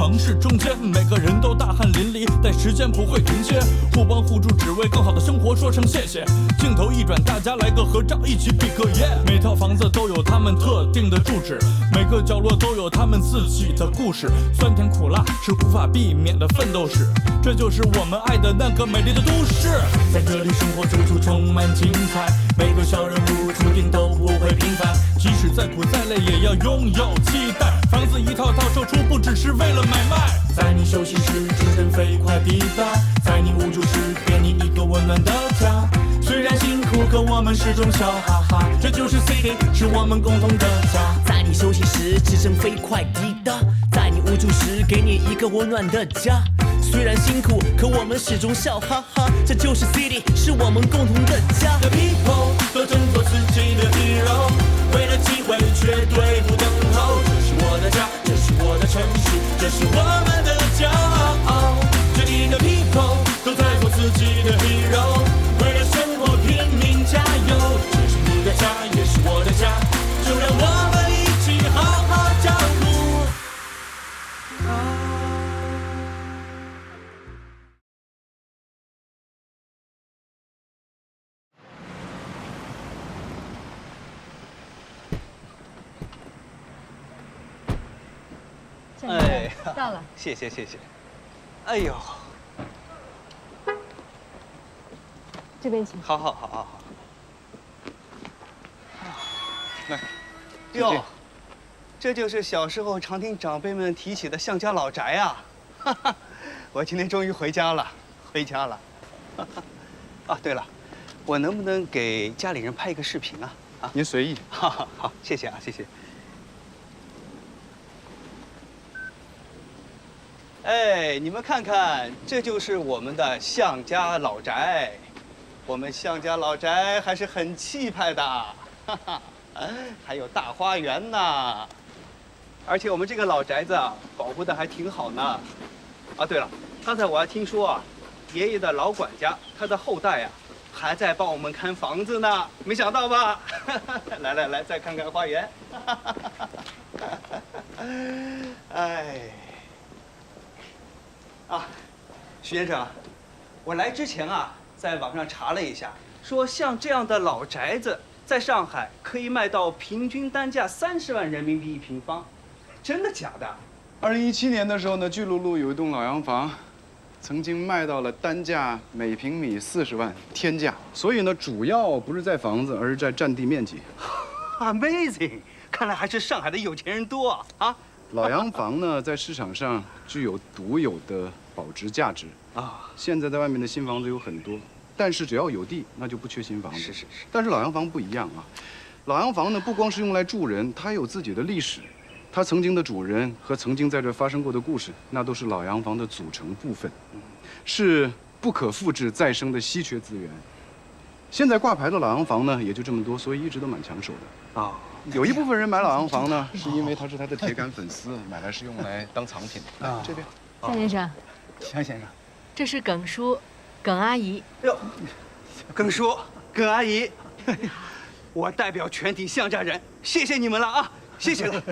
城市中间，每个人都大汗淋漓，但时间不会停歇，互帮互助，只为更好的生活说声谢谢。镜头一转，大家来个合照，一起比个耶。每套房子都有他们特定的住址，每个角落都有他们自己的故事，酸甜苦辣是无法避免的奋斗史，这就是我们爱的那个美丽的都市。在这里生活处处充满精彩，每个小人物注定都不会平凡，即使再苦再累也要拥有期待。房子一套套售出，不只是为了买卖。在你休息时，指针飞快抵达；在你无助时，给你一个温暖的家。虽然辛苦，可我们始终笑哈哈。这就是 City， 是我们共同的家。在你休息时，指针飞快抵达；在你无助时，给你一个温暖的家。虽然辛苦，可我们始终笑哈哈。这就是 City， 是我们共同的家。The people 都争做自己的 hero， 为了机会绝对不等候。这是我的家，这是我的城市，这是我们的骄傲。这里的 people 都在做自己的 hero， 为了生活拼命加油。这是你的家，也是我的家，就让我们一起好好照顾。哎，到了，谢谢谢谢。哎呦，这边请。好好好好好。来，谢谢哟，这就是小时候常听长辈们提起的向家老宅啊！哈哈，我今天终于回家了，回家了。哈哈，啊，对了，我能不能给家里人拍一个视频啊？啊，您随意。好好好，谢谢啊，谢谢。哎，你们看看，这就是我们的向家老宅。我们向家老宅还是很气派的，哈哈，还有大花园呢。而且我们这个老宅子啊，保护的还挺好呢。啊，对了，刚才我还听说啊，爷爷的老管家他的后代啊，还在帮我们看房子呢。没想到吧？来来来，再看看花园。哎。啊，徐先生，我来之前啊，在网上查了一下，说像这样的老宅子，在上海可以卖到平均单价30万人民币一平方，真的假的2017年的时候呢，巨鹿路有一栋老洋房，曾经卖到了单价每平米40万，天价。所以呢，主要不是在房子，而是在占地面积。？Amazing， 看来还是上海的有钱人多啊！老洋房呢，在市场上具有独有的保值价值啊。现在在外面的新房子有很多，但是只要有地，那就不缺新房子。是。但是老洋房不一样啊，老洋房呢，不光是用来住人，它还有自己的历史，它曾经的主人和曾经在这发生过的故事，那都是老洋房的组成部分，是不可复制再生的稀缺资源。现在挂牌的老洋房呢，也就这么多，所以一直都蛮抢手的啊。有一部分人买老洋房呢，是因为他是他的铁杆粉丝，买来是用来当藏品。啊，这边，向先生，向先生，这是耿叔，耿阿姨。哟，耿叔，耿阿姨，我代表全体向家人，谢谢你们了啊！谢谢了，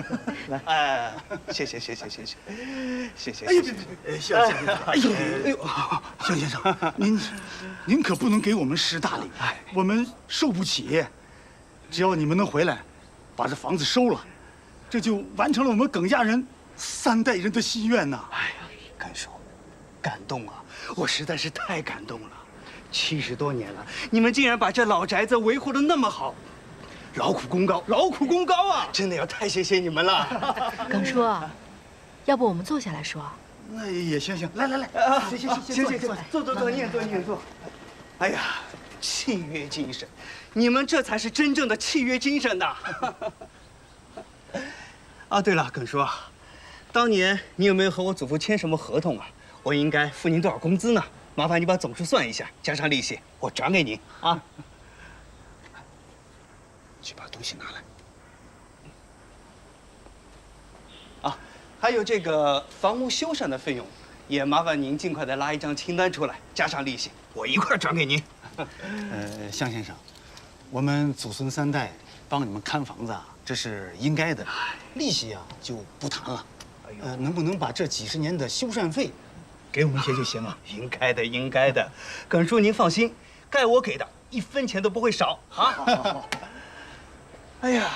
来，哎，谢谢。哎呦，向先生，哎呦，向先生，您可不能给我们失大礼，我们受不起。只要你们能回来，把这房子收了，这就完成了我们耿家人3代人的心愿呐！哎呀，耿叔，感动啊！我实在是太感动了。70多年了，你们竟然把这老宅子维护得那么好。劳苦功高，劳苦功高啊！真的要太谢谢你们了。耿叔，要不我们坐下来说？那也行，来，行，坐，念坐。哎呀，契约精神，你们这才是真正的契约精神呐！啊，对了，耿叔啊，当年你有没有和我祖父签什么合同啊？我应该付您多少工资呢？麻烦你把总数算一下，加上利息，我转给您啊。去把东西拿来。啊，还有这个房屋修缮的费用，也麻烦您尽快的拉一张清单出来，加上利息，我一块转给您。向先生，我们祖孙3代帮你们看房子啊，这是应该的，利息啊就不谈了。能不能把这几十年的修缮费给我们一些就行了？应该的，应该的。耿叔您放心，该我给的1分钱都不会少啊！哎呀，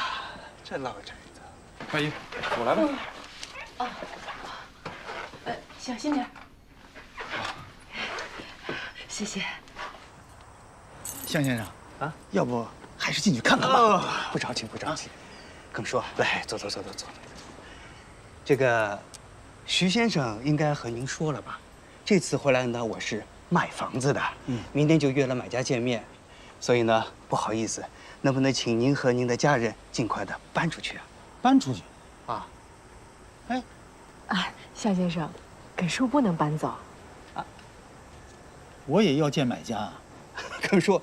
这老宅子，阿姨，我来吧。小心点。谢谢。向先生啊，要不还是进去看看吧？哦，不着急，不着急。耿叔，来，坐。这个徐先生应该和您说了吧？这次回来呢，我是卖房子的，明天就约了买家见面，所以呢，不好意思，能不能请您和您的家人尽快的搬出去啊？搬出去。啊，向先生，耿叔不能搬走。我也要见买家啊。耿叔，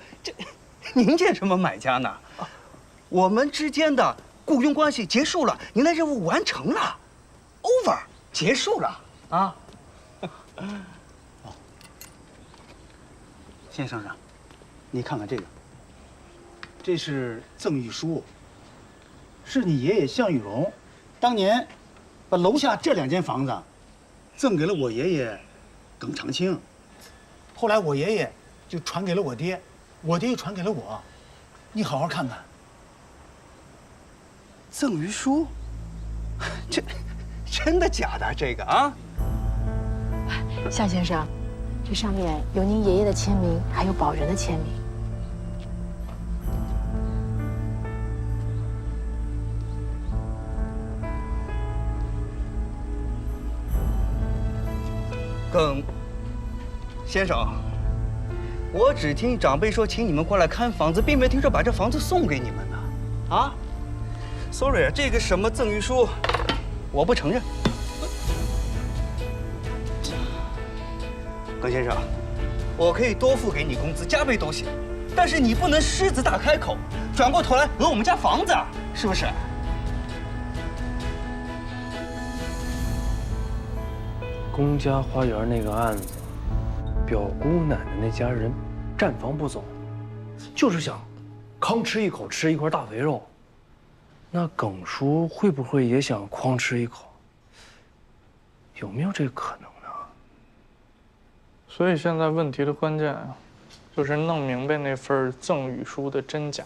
您见什么买家呢？我们之间的雇佣关系结束了，您的任务完成了 ，over， 结束了啊。先生啊，你看看这个，这是赠与书，是你爷爷向玉荣当年把楼下这2间房子赠给了我爷爷耿长青，后来我爷爷就传给了我爹，我爹又传给了我，你好好看看。赠与书，这真的假的？这个啊？向先生，这上面有您爷爷的签名，还有保人的签名。耿先生，我只听长辈说请你们过来看房子，并没听说把这房子送给你们呢。啊 ，sorry， 这个什么赠与书，我不承认。耿先生，我可以多付给你工资，加倍都行，但是你不能狮子大开口，转过头来讹我们家房子，是不是？公家花园那个案子，表姑奶奶那家人站房不走，就是想吭吃一口吃一块大肥肉。那耿叔会不会也想哐吃一口？有没有这个可能呢？所以现在问题的关键啊，就是弄明白那份赠与书的真假。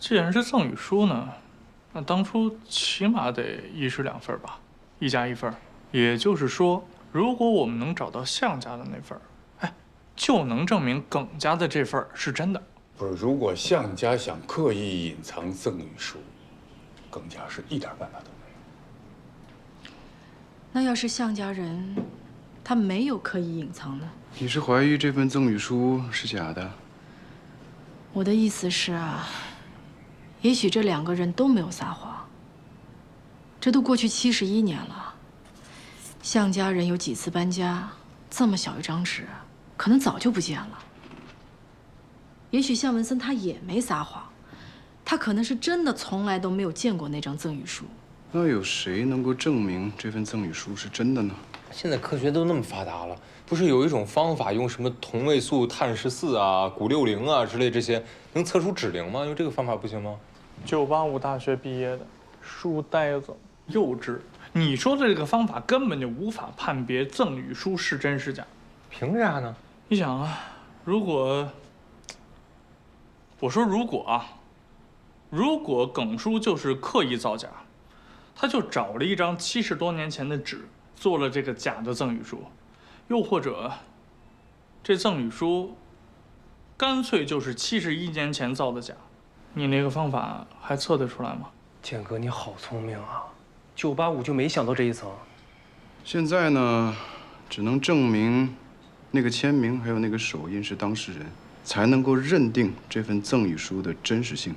既然是赠与书呢，那当初起码得1式2份吧，1加1份。也就是说，如果我们能找到向家的那份，哎，就能证明耿家的这份是真的。不是，如果向家想刻意隐藏赠与书，耿家是一点办法都没有。那要是向家人，他没有刻意隐藏呢？你是怀疑这份赠与书是假的？我的意思是啊，也许这2个人都没有撒谎。这都过去71年了，向家人有几次搬家，这么小一张纸，可能早就不见了。也许向文森他也没撒谎，他可能是真的从来都没有见过那张赠与书。那有谁能够证明这份赠与书是真的呢？现在科学都那么发达了，不是有一种方法用什么同位素碳14啊、钴60啊之类这些能测出指灵吗？用这个方法不行吗？985大学毕业的，书呆子，幼稚。你说的这个方法根本就无法判别赠与书是真是假。凭啥呢？你想啊，如果耿叔就是刻意造假，他就找了一张70多年前的纸做了这个假的赠与书，又或者这赠与书干脆就是71年前造的假，你那个方法还测得出来吗？建哥，你好聪明啊！985就没想到这一层。现在呢，只能证明那个签名还有那个手印是当事人，才能够认定这份赠与书的真实性，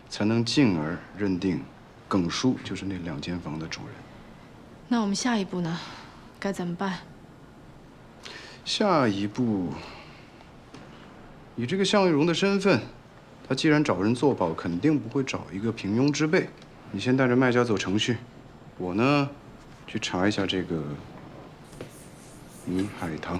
才能进而认定耿叔就是那2间房的主人。那我们下一步呢？该怎么办？下一步，以这个向玉荣的身份，他既然找人作保，肯定不会找一个平庸之辈。你先带着卖家走程序，我呢，去查一下这个米海棠。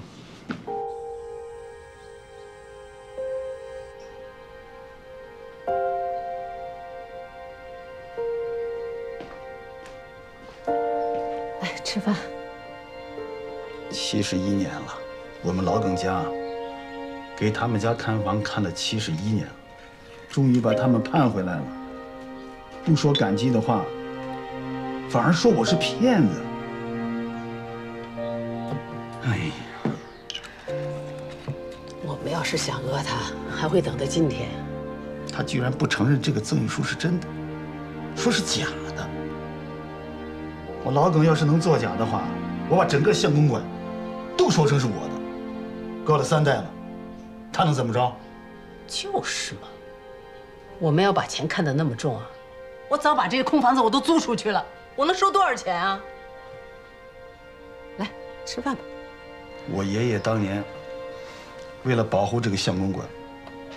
吃饭。 71年了，我们老耿家给他们家看房看了71年了，终于把他们盼回来了。不说感激的话，反而说我是骗子。哎呀，我们要是想讹他，还会等到今天。他居然不承认这个赠与书是真的，说是假的。我老耿要是能作假的话，我把整个相公馆都说成是我的，隔了3代了，他能怎么着？就是嘛，我们要把钱看得那么重啊？我早把这个空房子我都租出去了，我能收多少钱啊？来吃饭吧。我爷爷当年为了保护这个相公馆，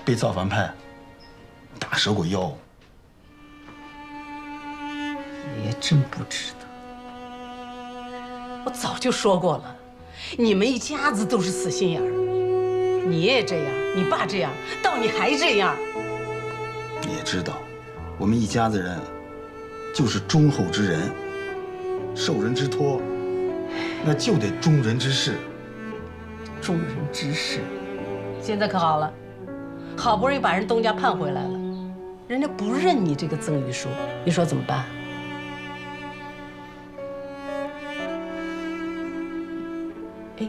被造反派打折过腰。爷真不值得。我早就说过了。 你们一家子都是死心眼儿，你也这样，你爸这样，到你还这样。你也知道，我们一家子人就是忠厚之人，受人之托，那就得忠人之事。忠人之事，现在可好了，好不容易把人东家盼回来了，人家不认你这个赠与书，你说怎么办？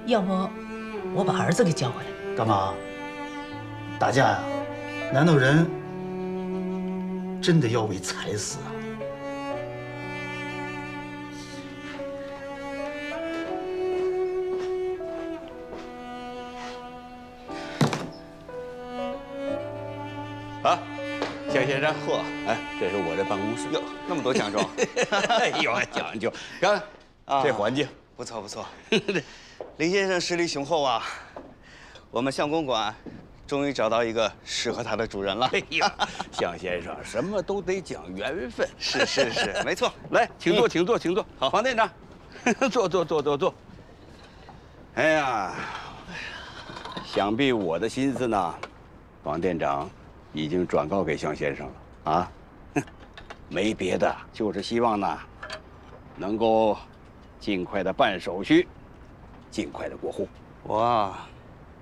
要不我把儿子给叫回来？干嘛？打架呀？难道人真的要为财死啊？啊，向先生，嚯，哎，这是我的办公室。哟，那么多奖状，有讲究。看，这环境不错不错。林先生实力雄厚啊，我们相公馆终于找到一个适合他的主人了。哎呀，向先生什么都得讲缘分。是是是，没错。来，请坐，请坐，请坐。好，房店长，坐。哎呀，想必我的心思呢，王店长已经转告给向先生了啊。没别的，就是希望呢，能够尽快的办手续。 尽快的过户，我啊，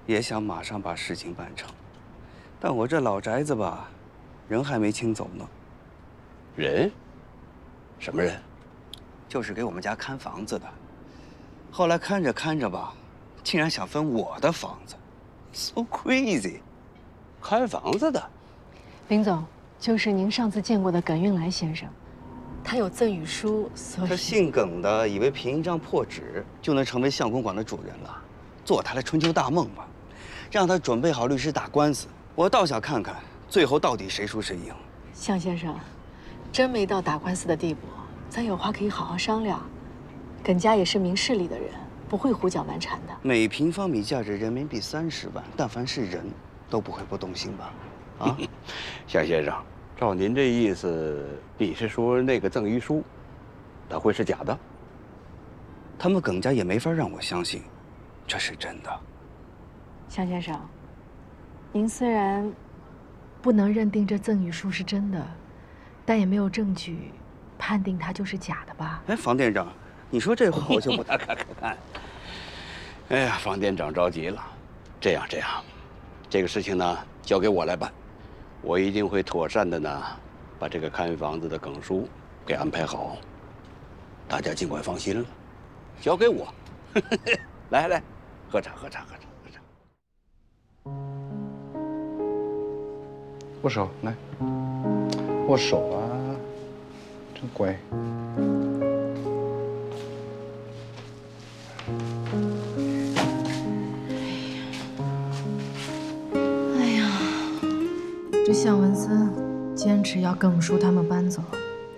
也想马上把事情办成，但我这老宅子吧，人还没清走呢。人？什么人？就是给我们家看房子的。后来看着看着吧，竟然想分我的房子 ，so crazy。看房子的？林总，就是您上次见过的耿运来先生。 他有赠与书，所以他姓耿的以为凭一张破纸就能成为相公馆的主人了，做他的春秋大梦吧，让他准备好律师打官司。我倒想看看最后到底谁输谁赢。向先生，真没到打官司的地步，咱有话可以好好商量。耿家也是明事理的人，不会胡搅蛮缠的。每平方米价值人民币30万，但凡是人，都不会不动心吧？啊，向先生。 照您这意思，你是说那个赠与书，它会是假的？他们耿家也没法让我相信，这是真的。向先生，您虽然不能认定这赠与书是真的，但也没有证据判定它就是假的吧？哎，房店长，你说这话我就不看。哎呀，房店长着急了。这样，这个事情呢，交给我来办。 我一定会妥善的呢，把这个看房子的耿叔给安排好。大家尽管放心了，交给我。来，喝茶。握手，来，握手啊，真乖。这向文森坚持要耿叔他们搬走，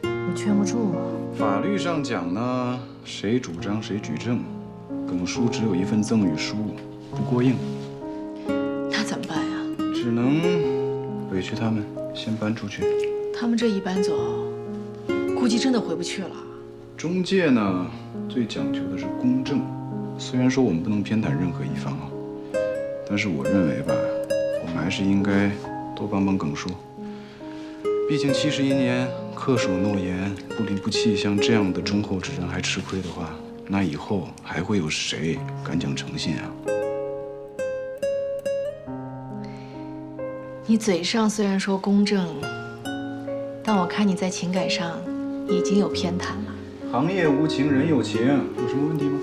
我劝不住啊。法律上讲呢，谁主张谁举证。耿叔只有一份赠与书，不过硬。那怎么办呀？只能委屈他们先搬出去。他们这一搬走，估计真的回不去了。中介呢，最讲究的是公正。虽然说我们不能偏袒任何一方啊，但是我认为吧，我们还是应该。 多帮帮耿叔，毕竟71年恪守诺言、不离不弃，像这样的忠厚之人还吃亏的话，那以后还会有谁敢讲诚信啊？你嘴上虽然说公正，但我看你在情感上已经有偏袒了。行业无情人有情，有什么问题吗？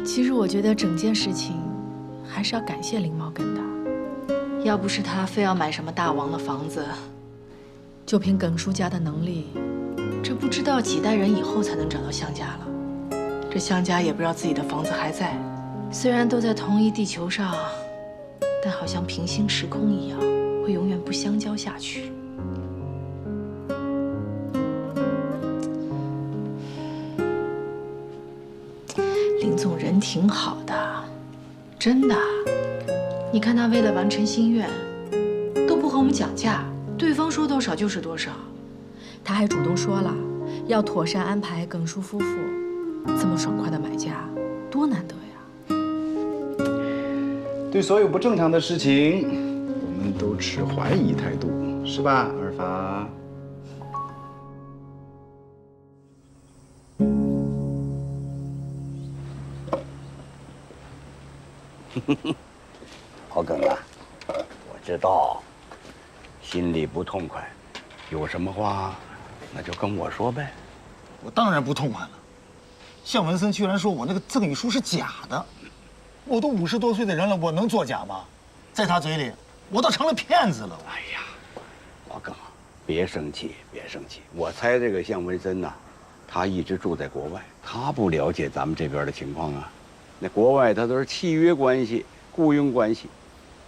其实我觉得整件事情还是要感谢林茂根的，要不是他非要买什么大王的房子，就凭耿叔家的能力，这不知道几代人以后才能找到向家了。这向家也不知道自己的房子还在，虽然都在同一地球上，但好像平行时空一样，会永远不相交下去。林总人挺好的，真的。你看他为了完成心愿，都不和我们讲价，对方说多少就是多少。他还主动说了，要妥善安排耿叔夫妇。这么爽快的买家，多难得呀！对所有不正常的事情，我们都持怀疑态度，是吧，二法？老耿啊，我知道心里不痛快，有什么话那就跟我说呗。我当然不痛快了。向文森居然说我那个赠与书是假的，我都50多岁的人了，我能作假吗？在他嘴里，我都成了骗子了。哎呀，老耿，别生气，别生气。我猜这个向文森呐，他一直住在国外，他不了解咱们这边的情况啊。那国外他都是契约关系、雇佣关系，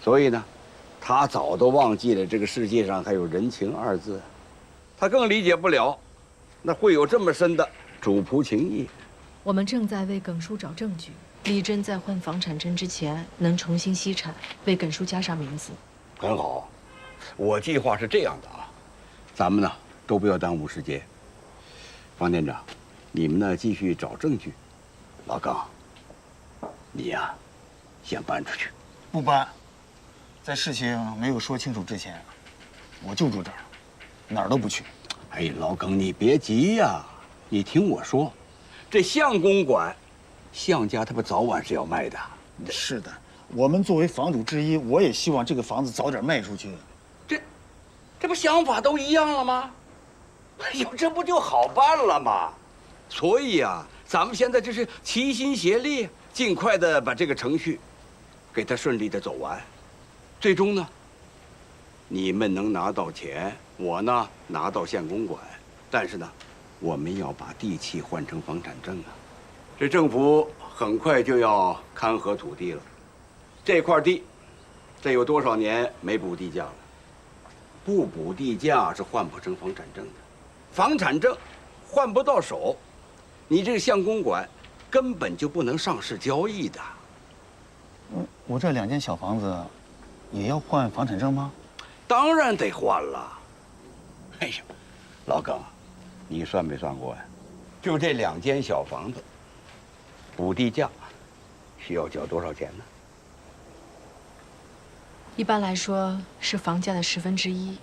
所以呢，他早都忘记了这个世界上还有人情2字，他更理解不了，那会有这么深的主仆情谊。我们正在为耿叔找证据，力争在换房产证之前能重新析产，为耿叔加上名字。很好，我计划是这样的啊，咱们呢都不要耽误时间。方店长，你们呢继续找证据，老耿，你呀，先搬出去。不搬，在事情没有说清楚之前，我就住这儿，哪儿都不去。哎，老耿，你别急呀，你听我说，这向公馆，向家他不早晚是要卖的。是的，我们作为房主之一，我也希望这个房子早点卖出去。这不想法都一样了吗？哎呦，这不就好办了吗？所以啊，咱们现在就是齐心协力，尽快的把这个程序给它顺利的走完。最终呢，你们能拿到钱，我呢拿到县公馆，但是呢，我们要把地契换成房产证啊。这政府很快就要勘核土地了，这块地，这有多少年没补地价了？不补地价是换不成房产证的，房产证换不到手，你这个县公馆根本就不能上市交易的。我这2间小房子也要换房产证吗？当然得换了。哎呀，老耿，你算没算过呀？就这2间小房子，补地价需要交多少钱呢？一般来说是房价的1/10，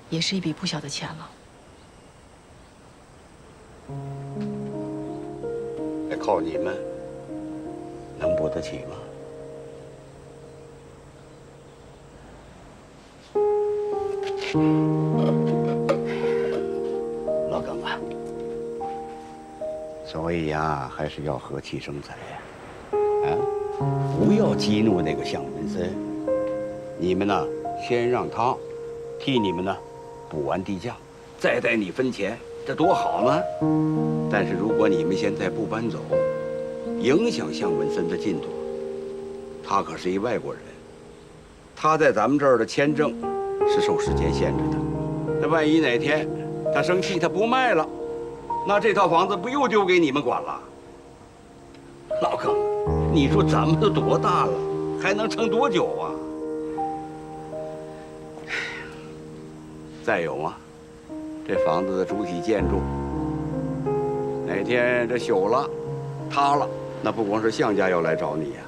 也是一笔不小的钱了。得靠你们，能补得起吗？老耿啊，所以呀，还是要和气生财呀，不要激怒那个向文森。你们呢，先让他替你们呢补完地价，再带你分钱，这多好呢！但是如果你们现在不搬走，影响向文森的进度，他可是一外国人，他在咱们这儿的签证是受时间限制的。那万一哪天他生气，他不卖了，那这套房子不又丢给你们管了？老耿，你说咱们都多大了，还能撑多久啊？再有啊，这房子的主体建筑，哪天这朽了、塌了，那不光是向家要来找你呀。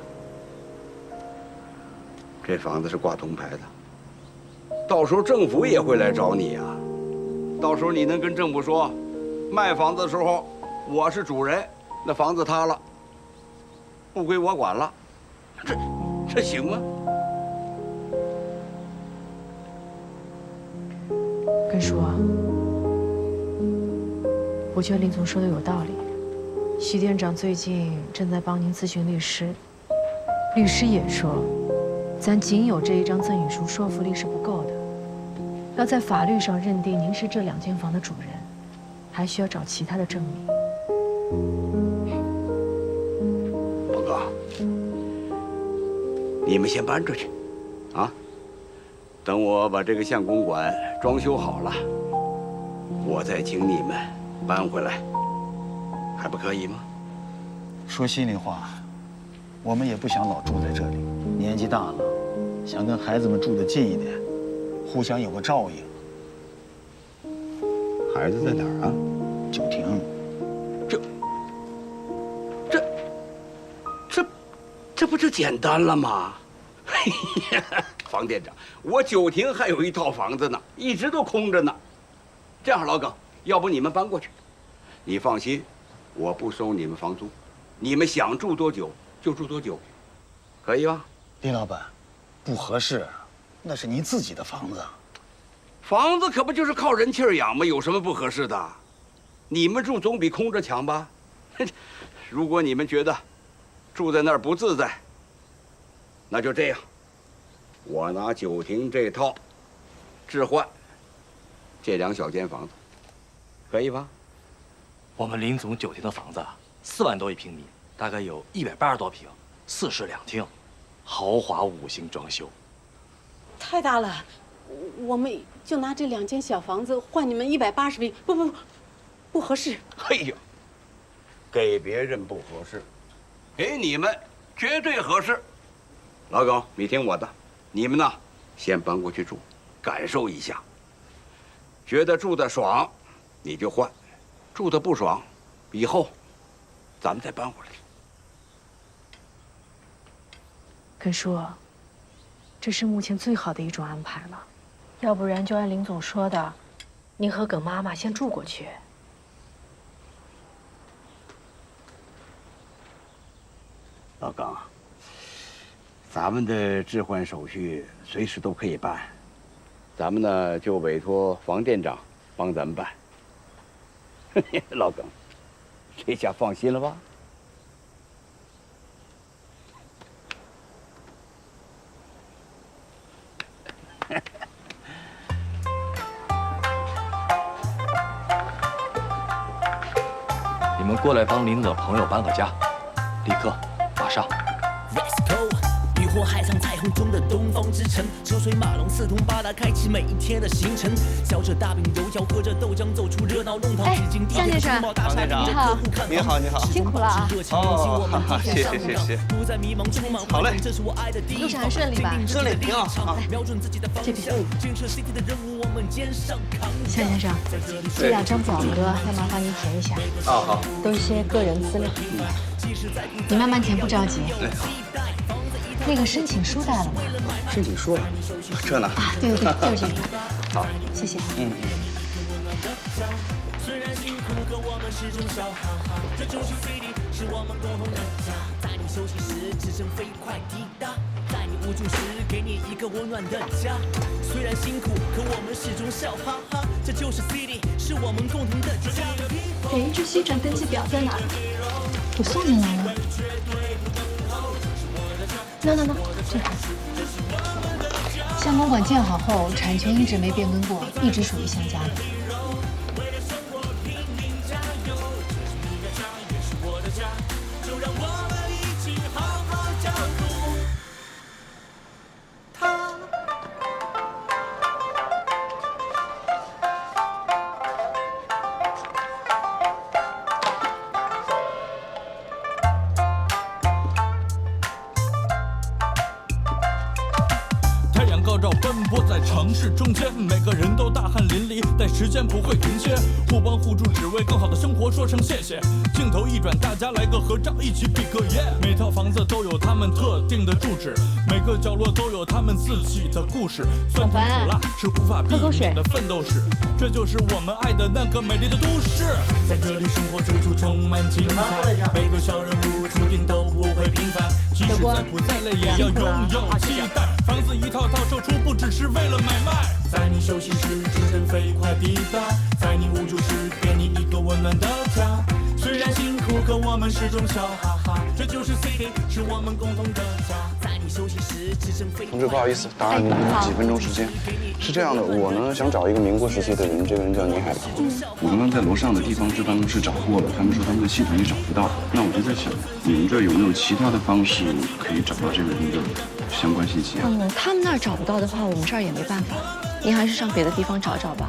这房子是挂铜牌的，到时候政府也会来找你呀。到时候你能跟政府说，卖房子的时候，我是主人，那房子塌了，不归我管了，这行吗？根叔啊，我觉得林总说的有道理。徐店长最近正在帮您咨询律师，律师也说，咱仅有这一张赠与书说服力是不够的，要在法律上认定您是这2间房的主人，还需要找其他的证明。报告，你们先搬出去，啊，等我把这个相公馆装修好了，我再请你们搬回来，还不可以吗？说心里话，我们也不想老住在这里，年纪大了，想跟孩子们住得近一点，互相有个照应。孩子在哪儿啊？九亭。这不就简单了吗？哎呀，房店长，我九亭还有一套房子呢，一直都空着呢。这样，老耿，要不你们搬过去？你放心，我不收你们房租，你们想住多久就住多久，可以吧？林老板，不合适，那是您自己的房子。房子可不就是靠人气儿养吗？有什么不合适的？你们住总比空着强吧？如果你们觉得住在那儿不自在，那就这样，我拿九亭这套置换这2小间房子，可以吧？我们林总九亭的房子4万多一平米，大概有180多平，4室2厅，豪华5星装修。太大了，我们就拿这2间小房子换你们180平，不合适。哎呦，给别人不合适，给你们绝对合适。老耿，你听我的，你们呢，先搬过去住，感受一下。觉得住得爽，你就换；住得不爽，以后咱们再搬回来。根叔，这是目前最好的一种安排了，要不然就按林总说的，您和耿妈妈先住过去。老耿，咱们的置换手续随时都可以办，咱们呢就委托房店长帮咱们办。老耿，这下放心了吧？你们过来帮林总朋友搬个家，立刻，马上。Let's go， 渔火海上彩虹中的东方之城，车水马龙四通八达，开启每一天的行程。嚼着大饼油条，喝着豆浆，走出热闹弄堂。哎，向先生，你好，你好，你好，辛苦了啊！哦，谢谢谢谢。好嘞，路上还顺利吧？顺利，挺好啊。这边。向先生，这2张表格要麻烦您填一下。哦，好。都是些个人资料。你慢慢填，不着急。那个申请书带了吗？申请书，这呢？啊，对，就是这个。好，谢谢。在你无助时，给你一个温暖的家。虽然辛苦，可我们始终笑哈哈。这就是 City， 是我们共同的家。哎，这西转登记表在哪儿？我送进来了。那，这个。相公馆建好后，产权一直没变更过，一直属于向家的。高照奔波在城市中间，每个人都大汗淋漓，但时间不会停歇，互帮互助，只为更好的生活说声谢谢。镜头一转，大家来个合照，一起比个耶。每套房子都有他们特定的住址，每个角落都有他们自己的故事，酸甜苦辣是无法避免的奋斗史，这就是我们爱的那个美丽的都市。在这里生活处处充满精彩，每个小人物注定都不会平凡，即使再苦再累也要拥有期待。房子一套套售出，不只是为了买卖。在你休息时，指针飞快抵达；在你无助时，给你一个温暖的家。虽然辛苦，可我们始终笑哈哈。这就是 City， 是我们共同的家。在你休息时，指针飞快。同志，不好意思，打扰您几分钟时间。是这样的，我呢想找一个民国时期的人，这个人叫倪海棠。我刚刚在楼上的地方志办公室找过了，他们说他们的系统里找不到。那我就在想，你们这儿有没有其他的方式可以找到这个人的相关信息啊？他们那儿找不到的话，我们这儿也没办法，您还是上别的地方找找吧。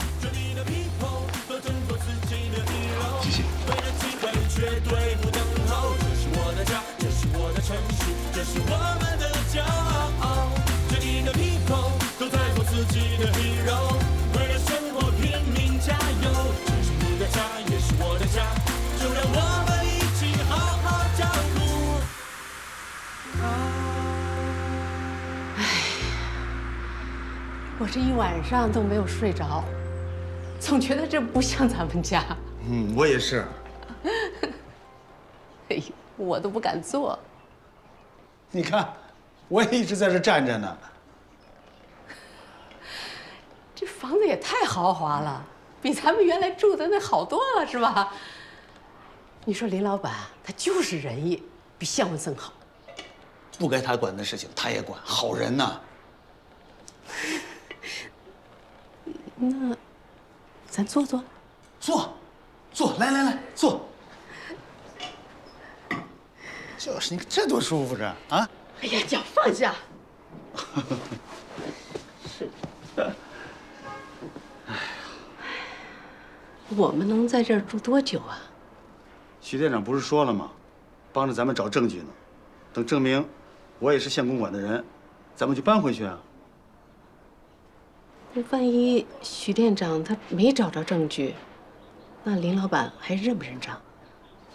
谢谢。我这一晚上都没有睡着，总觉得这不像咱们家。我也是。哎呦，我都不敢坐。你看，我也一直在这站着呢。这房子也太豪华了，比咱们原来住的那好多了，是吧？你说林老板他就是仁义，比向文森好。不该他管的事情他也管，好人呐。那，咱坐坐。坐，来，坐。就是你这多舒服着啊！哎呀，脚放下。是。哎呀，我们能在这儿住多久啊？徐店长不是说了吗？帮着咱们找证据呢，等证明我也是县公馆的人，咱们就搬回去啊。那万一徐店长他没找着证据，那林老板还认不认账？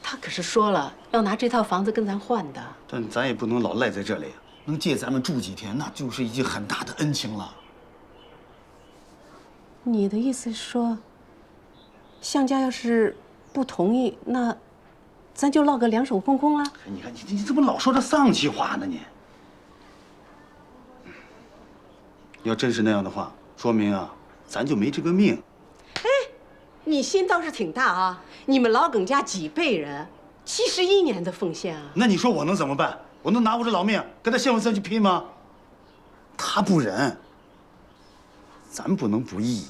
他可是说了要拿这套房子跟咱换的。但咱也不能老赖在这里，能借咱们住几天，那就是已经很大的恩情了。你的意思是说，向家要是不同意，那咱就落个两手空空了？你看你怎么老说这丧气话呢你？要真是那样的话，说明啊，咱就没这个命。哎，你心倒是挺大啊！你们老耿家几辈人，71年的奉献啊！那你说我能怎么办？我能拿我这老命跟他谢文森去拼吗？他不仁，咱不能不义。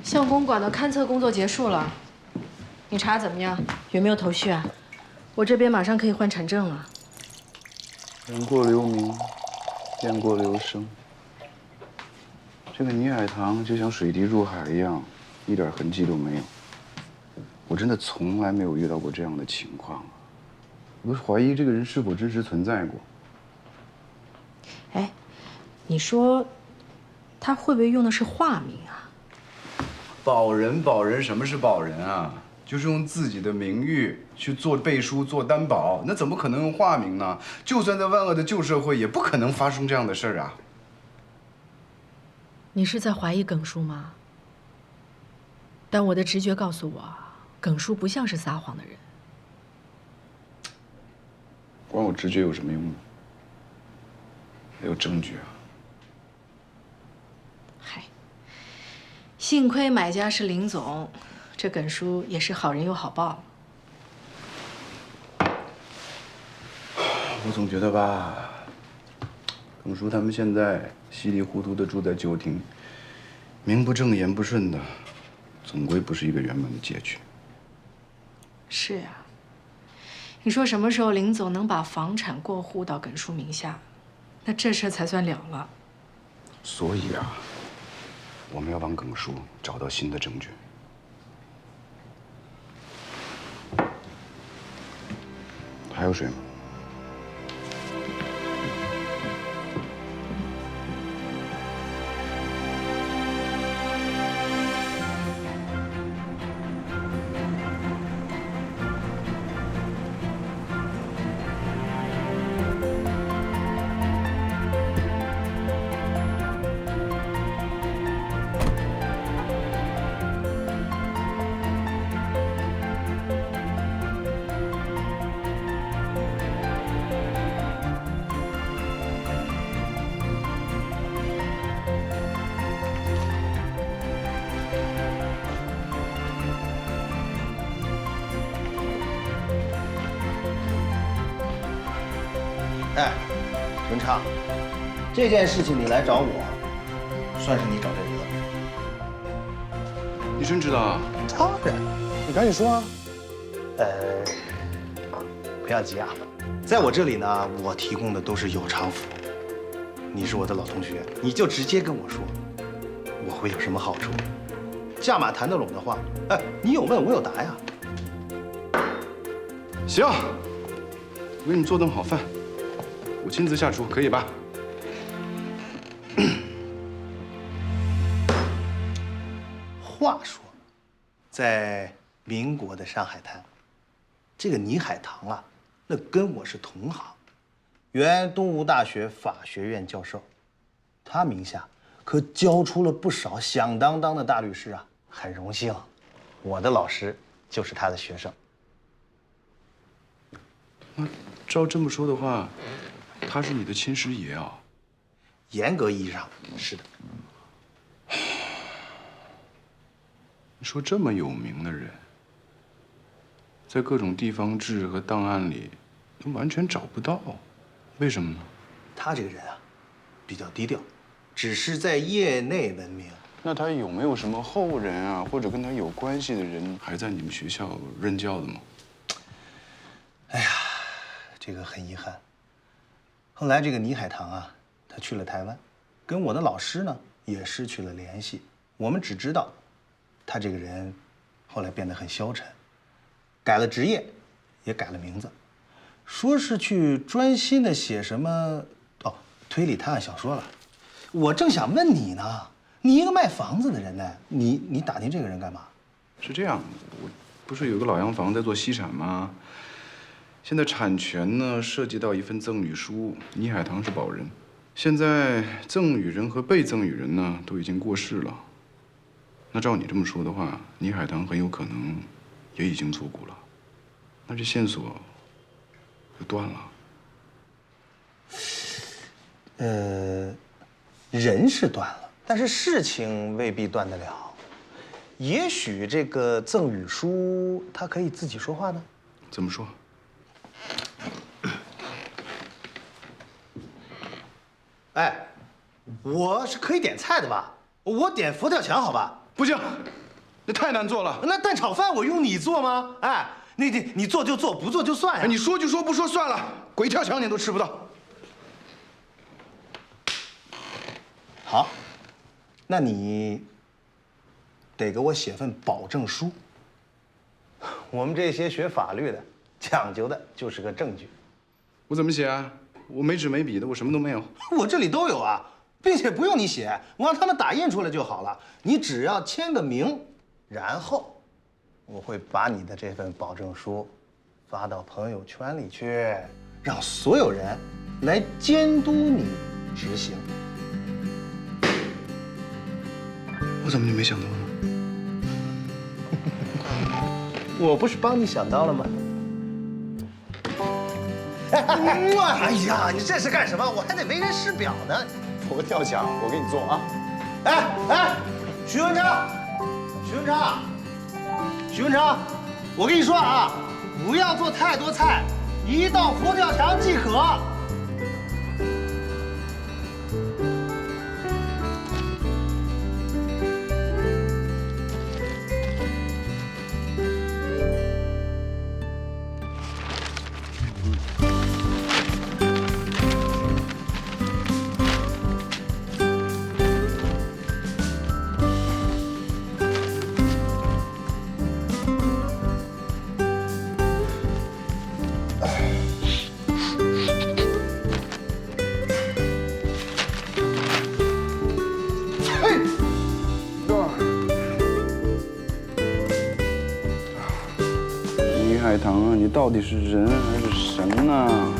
向公馆的勘测工作结束了，你查怎么样？有没有头绪啊？我这边马上可以换产证了。人过留名，雁过留声。这个倪海棠就像水滴入海一样，一点痕迹都没有。我真的从来没有遇到过这样的情况，我都怀疑这个人是否真实存在过。哎，你说他会不会用的是化名啊？保人，什么是保人啊？就是用自己的名誉去做背书、做担保，那怎么可能用化名呢？就算在万恶的旧社会，也不可能发生这样的事儿啊！你是在怀疑耿叔吗？但我的直觉告诉我，耿叔不像是撒谎的人。管我直觉有什么用呢？没有证据啊！嗨，幸亏买家是林总，这耿叔也是好人有好报。我总觉得吧，耿叔他们现在稀里糊涂的住在旧厅，名不正言不顺的，总归不是一个圆满的结局。是啊，你说什么时候林总能把房产过户到耿叔名下，那这事才算了了。所以啊，我们要帮耿叔找到新的证据。还有水吗？哎，文昌，这件事情你来找我，算是你找对人了。你真知道啊？当然，你赶紧说啊。不要急啊，在我这里呢，我提供的都是有偿服务。你是我的老同学，你就直接跟我说，我会有什么好处。价码谈得拢的话，哎，你有问我有答呀。行，我给你做顿好饭，我亲自下厨，可以吧？话说，在民国的上海滩，这个倪海棠啊，那跟我是同行，原东吴大学法学院教授，他名下可教出了不少响当当的大律师啊，很荣幸，我的老师就是他的学生。那照这么说的话，他是你的亲师爷啊？严格意义上是的。你说这么有名的人，在各种地方志和档案里都完全找不到，为什么呢？他这个人啊，比较低调，只是在业内闻名。那他有没有什么后人啊，或者跟他有关系的人还在你们学校任教的吗？哎呀，这个很遗憾。后来这个倪海棠啊，他去了台湾，跟我的老师呢也失去了联系。我们只知道，他这个人后来变得很消沉，改了职业，也改了名字，说是去专心的写什么推理探案小说了。我正想问你呢，你一个卖房子的人呢，你打听这个人干嘛？是这样，我不是有个老洋房在做西产吗？现在产权呢涉及到一份赠与书，倪海棠是保人。现在赠与人和被赠与人呢都已经过世了。那照你这么说的话，倪海棠很有可能也已经作古了。那这线索就断了。人是断了，但是事情未必断得了。也许这个赠与书它可以自己说话呢。怎么说？哎，我是可以点菜的吧？我点佛跳墙，好吧？不行，那太难做了。那蛋炒饭我用你做吗？哎，你做就做，不做就算呀。你说就说，不说算了。鬼跳墙你都吃不到。好，那你得给我写份保证书。我们这些学法律的，讲究的就是个证据。我怎么写啊？我没纸没笔的，我什么都没有。我这里都有啊，并且不用你写，我让他们打印出来就好了。你只要签个名，然后我会把你的这份保证书发到朋友圈里去，让所有人来监督你执行。我怎么就没想到呢？我不是帮你想到了吗？哎呀，你这是干什么？我还得为人师表呢。佛跳墙，我给你做啊！哎，徐文昌，我跟你说啊，不要做太多菜，一道佛跳墙即可。海棠啊，你到底是人还是神啊？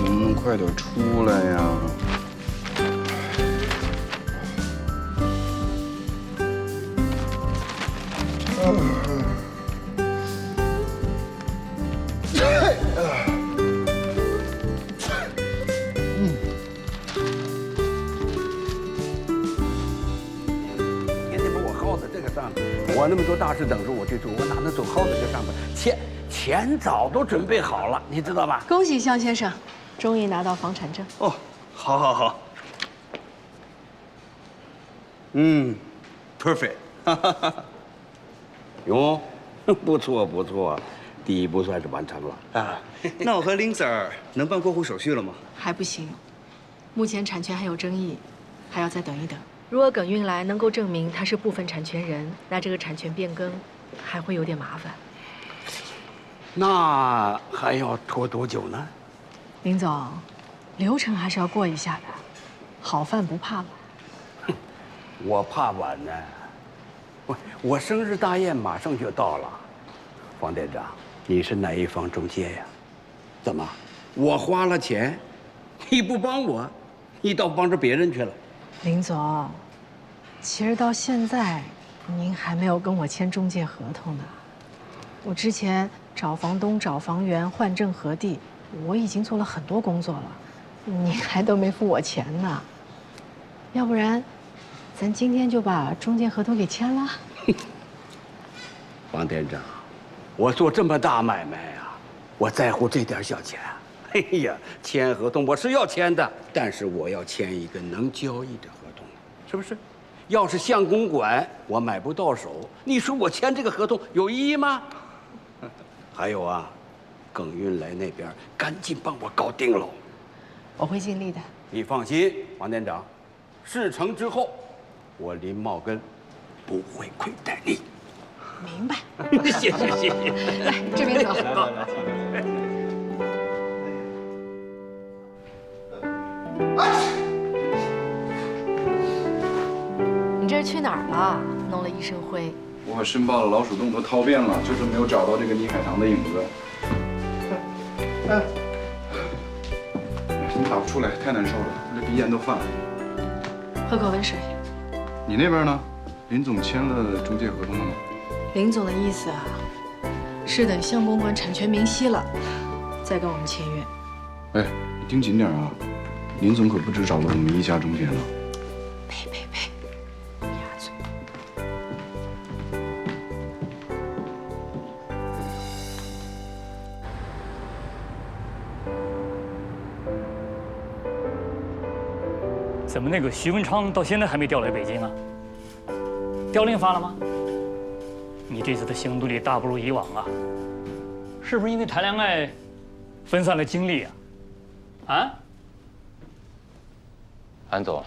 能不能快点出来呀？天天把我耗在这个上面，我那么多大事等着我去做，我哪能走耗子就上班？钱早都准备好了，你知道吧？恭喜向先生，终于拿到房产证。哦，好。perfect， 哟，不错，第一步算是完成了啊。那我和林 Sir 能办过户手续了吗？还不行，目前产权还有争议，还要再等一等。如果耿运来能够证明他是部分产权人，那这个产权变更还会有点麻烦。那还要拖多久呢？林总，流程还是要过一下的，好饭不怕晚。我怕晚呢。我生日大宴马上就到了，王店长，你是哪一方中介呀？怎么，我花了钱，你不帮我，你倒帮着别人去了？林总，其实到现在，您还没有跟我签中介合同呢。我之前找房东、找房源、换证核地，我已经做了很多工作了，您还都没付我钱呢。要不然，咱今天就把中介合同给签了。王店长，我做这么大买卖啊，我在乎这点小钱。哎呀，签合同我是要签的，但是我要签一个能交易的合同，是不是？要是相公馆我买不到手，你说我签这个合同有意义吗？还有啊，耿运来那边赶紧帮我搞定喽。我会尽力的。你放心，王店长，事成之后，我林茂根不会亏待你。明白。谢谢。来，这边走。你这是去哪儿了？弄了一身灰。我申报了老鼠洞都掏遍了，就是没有找到这个倪海棠的影子。你打不出来，太难受了，我这鼻炎都犯了。喝口温水。你那边呢？林总签了中介合同了吗？林总的意思啊，是等相公馆产权明晰了，再跟我们签约。哎，你盯紧点啊！林总可不只找了我们一家中介呢。呸！鸭嘴。怎么那个徐文昌到现在还没调来北京啊？调令发了吗？你这次的行动力大不如以往啊，是不是因为谈恋爱分散了精力啊？啊？安总，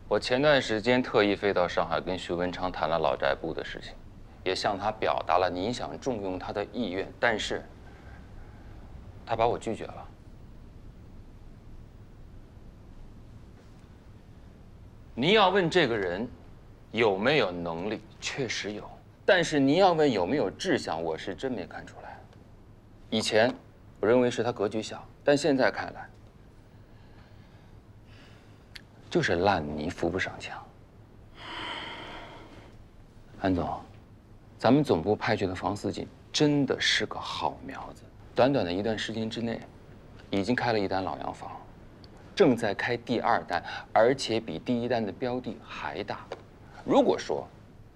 我前段时间特意飞到上海跟徐文昌谈了老宅部的事情，也向他表达了您想重用他的意愿，但是他把我拒绝了。您要问这个人有没有能力，确实有，但是您要问有没有志向，我是真没看出来。以前我认为是他格局小，但现在看来，就是烂泥扶不上墙。安总，咱们总部派去的房思锦真的是个好苗子，短短的一段时间之内，已经开了一单老洋房，正在开第二单，而且比第一单的标的还大。如果说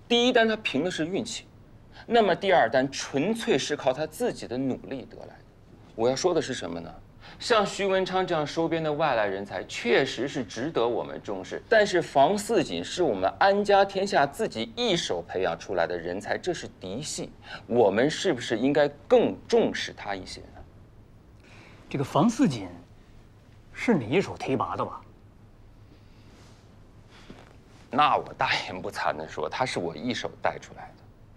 第一单他凭的是运气，那么第二单纯粹是靠他自己的努力得来的。我要说的是什么呢？像徐文昌这样收编的外来人才，确实是值得我们重视。但是房思锦是我们安家天下自己一手培养出来的人才，这是嫡系，我们是不是应该更重视他一些呢？这个房思锦是你一手提拔的吧？那我大言不惭地说，他是我一手带出来的。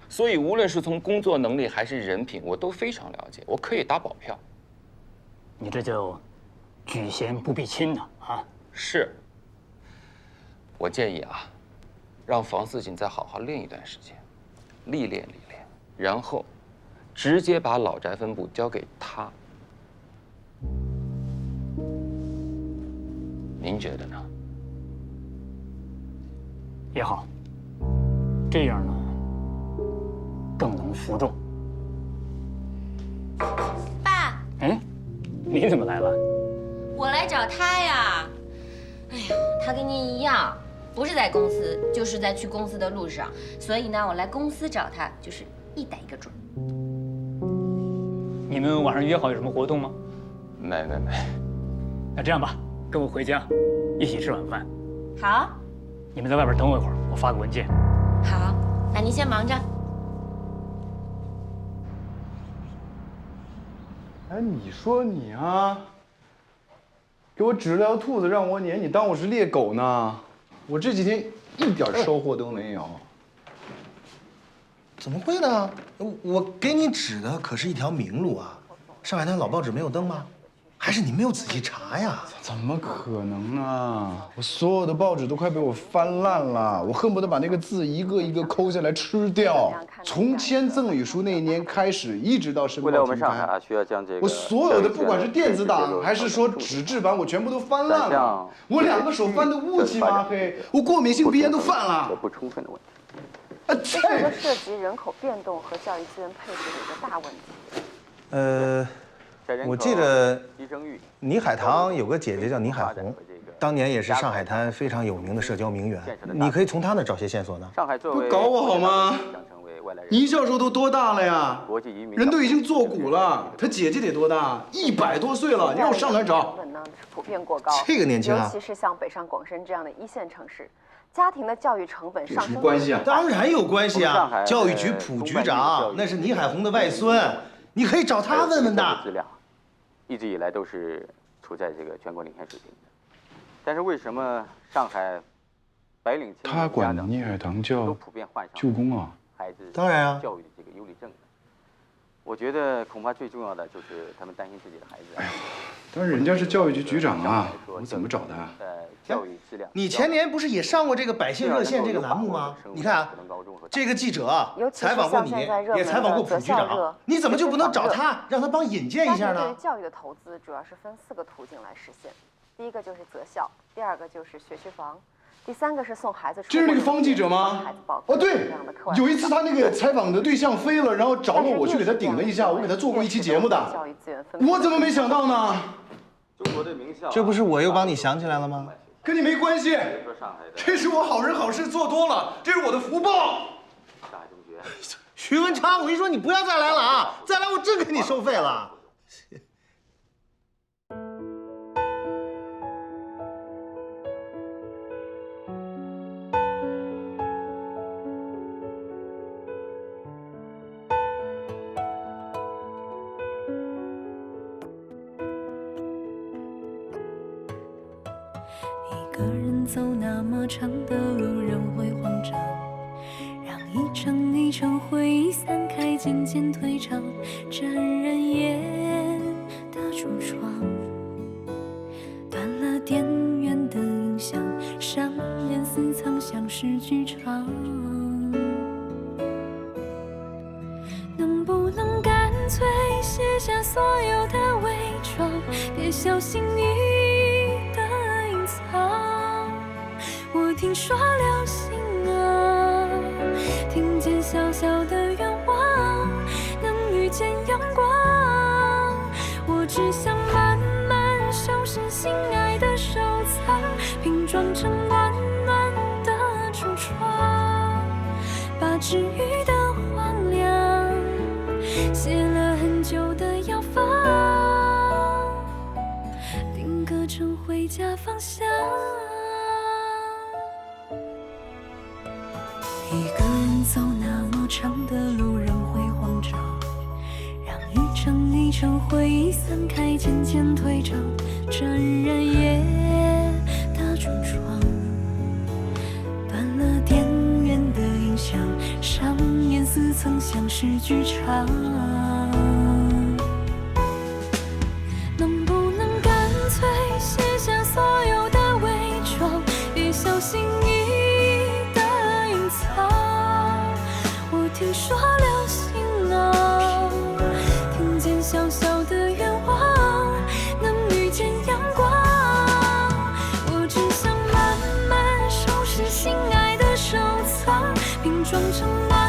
所以无论是从工作能力还是人品，我都非常了解，我可以打保票。你这就举贤不避亲呢啊！是。我建议啊，让房思锦再好好练一段时间，历练，然后直接把老宅分部交给他。您觉得呢？也好，这样呢更能服众。爸，哎，你怎么来了？我来找他呀。哎呀，他跟您一样，不是在公司，就是在去公司的路上。所以呢，我来公司找他，就是一逮一个准。你们晚上约好有什么活动吗？没。那这样吧，跟我回家，一起吃晚饭。好。你们在外边等我一会儿，我发个文件。好，那您先忙着。哎，你说你啊，给我指了条兔子让我撵，你当我是猎狗呢？我这几天一点收获都没有。怎么会呢？我给你指的可是一条明路啊！上海滩老报纸没有登吗？还是你没有仔细查呀？怎么可能呢？我所有的报纸都快被我翻烂了，我恨不得把那个字一个一个抠下来吃掉。从签赠与书那一年开始，一直到申报停刊，需要将这个我所有的不管是电子档还是说纸质版，我全部都翻烂了。我2个手翻得乌漆麻黑，我过敏性鼻炎都犯了。不充分的问题。这是一个涉及人口变动和教育资源配置的一个大问题。我记得倪海棠有个姐姐叫倪海红，当年也是上海滩非常有名的社交名媛。你可以从她那找些线索呢。不搞我好吗？倪教授都多大了呀？人都已经做古了。他姐姐得多大？100多岁了，你让我上哪找？成本呢是普遍过高，这个年轻啊，尤其是像北上广深这样的1线城市，家庭的教育成本上升。有关系啊？当然有关系啊！教育局副局长那是倪海红的外孙，你可以找他问问的。一直以来都是处在这个全国领先水平的，但是为什么上海白领他管倪海棠叫舅公啊？孩子当然啊，教育的这个优劣症呢？我觉得恐怕最重要的就是他们担心自己的孩子。哎呀，但是人家是教育局局长啊，我怎么找他啊？教育质量。你前年不是也上过这个百姓热线这个栏目吗？你看啊，这个记者啊，采访过你，也采访过副局长，你怎么就不能找他，让他帮引荐一下呢？对于教育的投资主要是分4个途径来实现，第一个就是择校，第2个就是学区房，第3个是送孩子出国。这是那个方记者吗？哦，对，有一次他那个采访的对象飞了，然后找了我去给他顶了一下，我给他做过一期节目的。我怎么没想到呢？中国的名校，这不是我又帮你想起来了吗？跟你没关系，这是我好人好事做多了，这是我的福报。上海中学，徐文昌，我跟你说，你不要再来了啊！再来我真给你收费了。一个人走那么长的路，人会慌张，让一程一程回忆散开，渐渐退场，沾人烟的橱窗，断了电源的音响，上演似曾相识剧场。能不能干脆卸下所有的伪装，别小心翼翼的隐藏？我听说流星啊，听见小小的愿望，能遇见阳光。我只想慢慢收拾心爱的收藏，拼装成暖暖的橱窗，把治愈的荒凉写了很久的药方，定格成回家方向。一个人走那么长的路，人会慌张，让一程一程回忆散开，渐渐退场，沾染夜的橱窗，断了电源的音响，上演似曾相识剧场。能不能干脆卸下所有的伪装，别小心翼翼的隐藏？我听说流星啊，拼装成暖